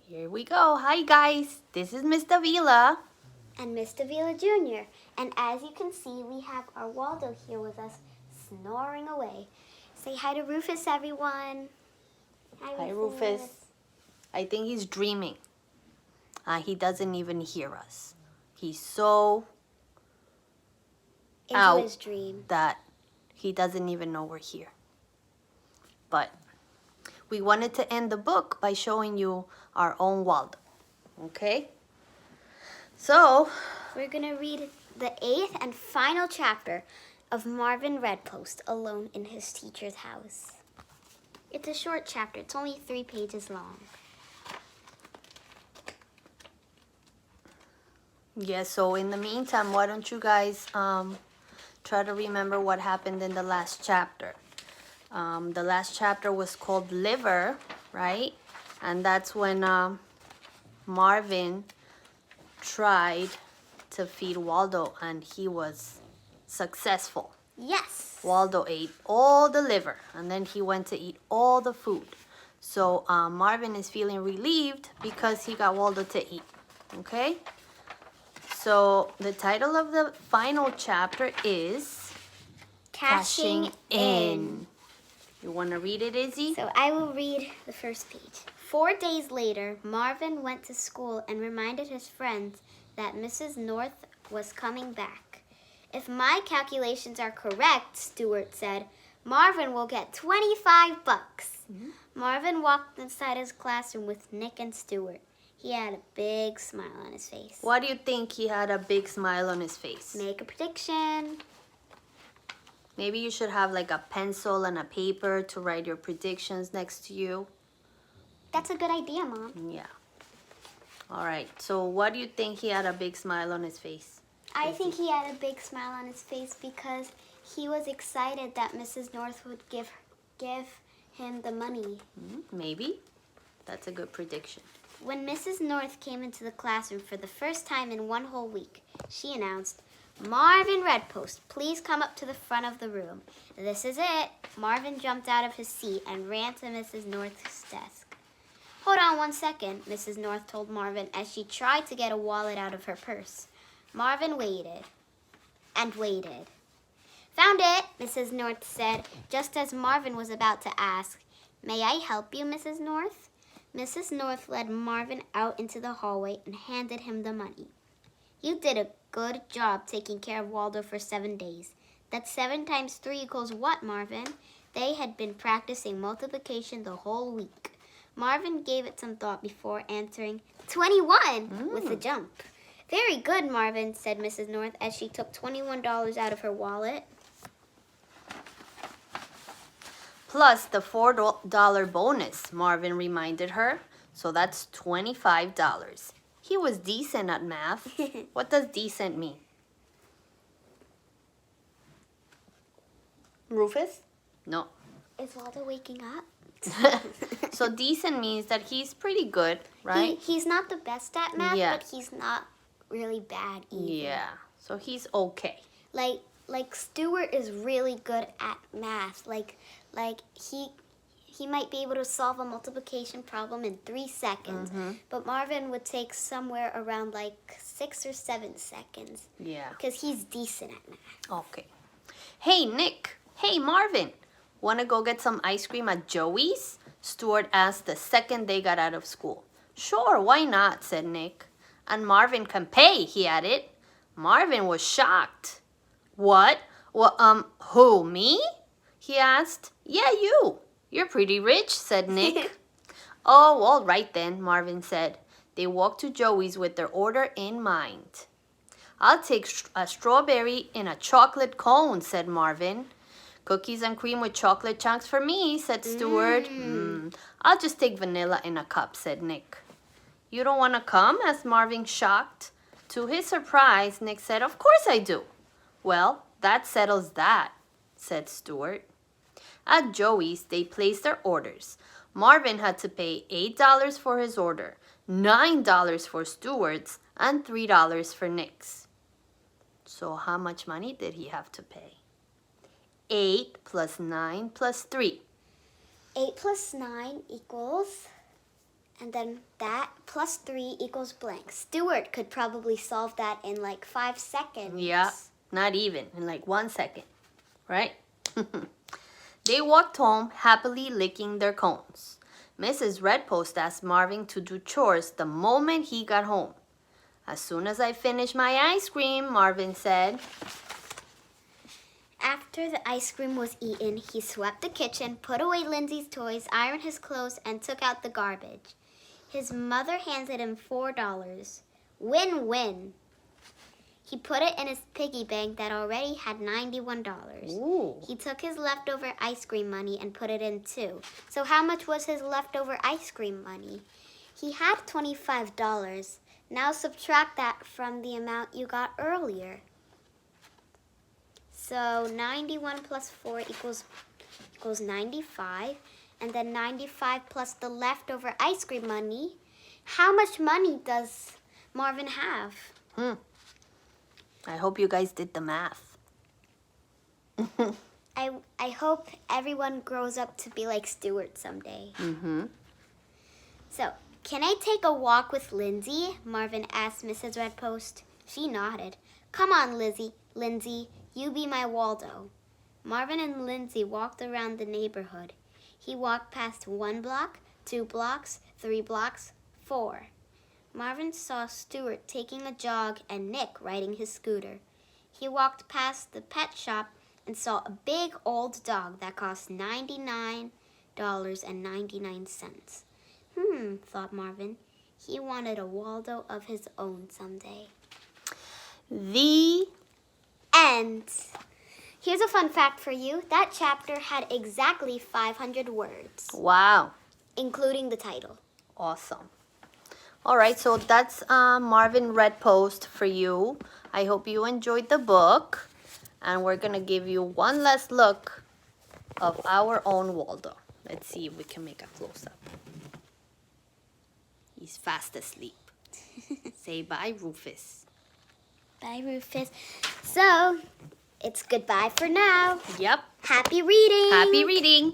Here we go. Hi guys, this is Miss Davila. And Miss Davila Jr. And as you can see, we have our Waldo here with us, snoring away. Say hi to Rufus, everyone. Hi Rufus. I think he's dreaming. He doesn't even hear us. He's so Into out his dream. that he doesn't even know we're here. But we wanted to end the book by showing you our own Waldo. Okay? So, We're going to read the 8th and final chapter of Marvin Redpost alone in his teacher's house. It's a short chapter. It's only 3 pages long. yeah, so in the meantime, why don't you guys try to remember what happened in the last chapter. The last chapter was called Liver, right? And that's when Marvin tried to feed Waldo and he was successful. Yes. Waldo ate all the liver and then he went to eat all the food. So Marvin is feeling relieved because he got Waldo to eat. Okay? So the title of the final chapter is Cashing in. You want to read it, Izzy? So I will read the first page. 4 days later, Marvin went to school and reminded his friends that Mrs. North was coming back. If my calculations are correct, Stuart said, Marvin will get 25 bucks. Marvin walked inside his classroom with Nick and Stuart. He had a big smile on his face. Why do you think he had a big smile on his face? Make a prediction. Maybe you should have like a pencil and a paper to write your predictions next to you. That's a good idea, Mom. Yeah. All right. So what do you think he had a big smile on his face? I think he had a big smile on his face because he was excited that Mrs. North would give him the money. Maybe. That's a good prediction. When Mrs. North came into the classroom for the first time in 1 whole week, she announced, Marvin Redpost, please come up to the front of the room. This is it. Marvin jumped out of his seat and ran to Mrs. North's desk. Hold on 1 second, Mrs. North told Marvin as she tried to get a wallet out of her purse. Marvin waited and waited. Found it, Mrs. North said, just as Marvin was about to ask, May I help you, Mrs. North? Mrs. North led Marvin out into the hallway and handed him the money. You did a good job taking care of Waldo for 7 days. That's 7 times 3 equals what, Marvin? They had been practicing multiplication the whole week. Marvin gave it some thought before answering 21 with a jump. Very good, Marvin, said Mrs. North as she took $21 out of her wallet. Plus the $4 bonus, Marvin reminded her. So that's $25. He was decent at math. What does decent mean? Rufus? No. Is Waldo waking up? So decent means that he's pretty good, right? He's not the best at math, Yeah. but he's not really bad either. Yeah. So he's okay. Like Stuart is really good at math. Like he might be able to solve a multiplication problem in 3 seconds, but Marvin would take somewhere around like 6 or 7 seconds. Yeah. Because he's decent at math. Okay. Hey, Nick. Hey, Marvin. Want to go get some ice cream at Joey's? Stuart asked the second they got out of school. Sure, why not, said Nick. And Marvin can pay, he added. Marvin was shocked. What? Well, who, me? He asked. Yeah, you. You're pretty rich, said Nick. Oh, all right then, Marvin said. They walked to Joey's with their order in mind. I'll take a strawberry in a chocolate cone, said Marvin. Cookies and cream with chocolate chunks for me, said Stuart. I'll just take vanilla in a cup, said Nick. You don't want to come? asked Marvin, shocked. To his surprise, Nick said, Of course I do. Well, that settles that, said Stuart. At Joey's, they placed their orders. Marvin had to pay $8 for his order, $9 for Stuart's, and $3 for Nick's. So how much money did he have to pay? 8 plus 9 plus 3. 8 plus 9 equals And then that plus 3 equals blank. Stuart could probably solve that in like 5 seconds. Yeah, not even, in like 1 second, right? They walked home happily licking their cones. Mrs. Red Post asked Marvin to do chores the moment he got home. As soon as I finish my ice cream, Marvin said. After the ice cream was eaten, he swept the kitchen, put away Lindsay's toys, ironed his clothes, and took out the garbage. His mother handed him $4. Win-win. He put it in his piggy bank that already had $91. Ooh. He took his leftover ice cream money and put it in too. So how much was his leftover ice cream money? He had $25. Now subtract that from the amount you got earlier. So 91 plus 4 equals 95. And then 95 plus the leftover ice cream money. How much money does Marvin have? I hope you guys did the math. I hope everyone grows up to be like Stuart someday. So, can I take a walk with Lindsay? Marvin asked Mrs. Red Post. She nodded. Come on, Lindsay, you be my Waldo. Marvin and Lindsay walked around the neighborhood. He walked past 1 block, 2 blocks, 3 blocks, 4. Marvin saw Stuart taking a jog and Nick riding his scooter. He walked past the pet shop and saw a big old dog that cost $99.99. Thought Marvin. He wanted a Waldo of his own someday. The end. Here's a fun fact for you. That chapter had exactly 500 words. Wow. Including the title. Awesome. All right, so that's Marvin Red Post for you. I hope you enjoyed the book. And we're going to give you one last look of our own Waldo. Let's see if we can make a close-up. He's fast asleep. Say bye, Rufus. Bye, Rufus. So, it's goodbye for now. Yep. Happy reading. Happy reading.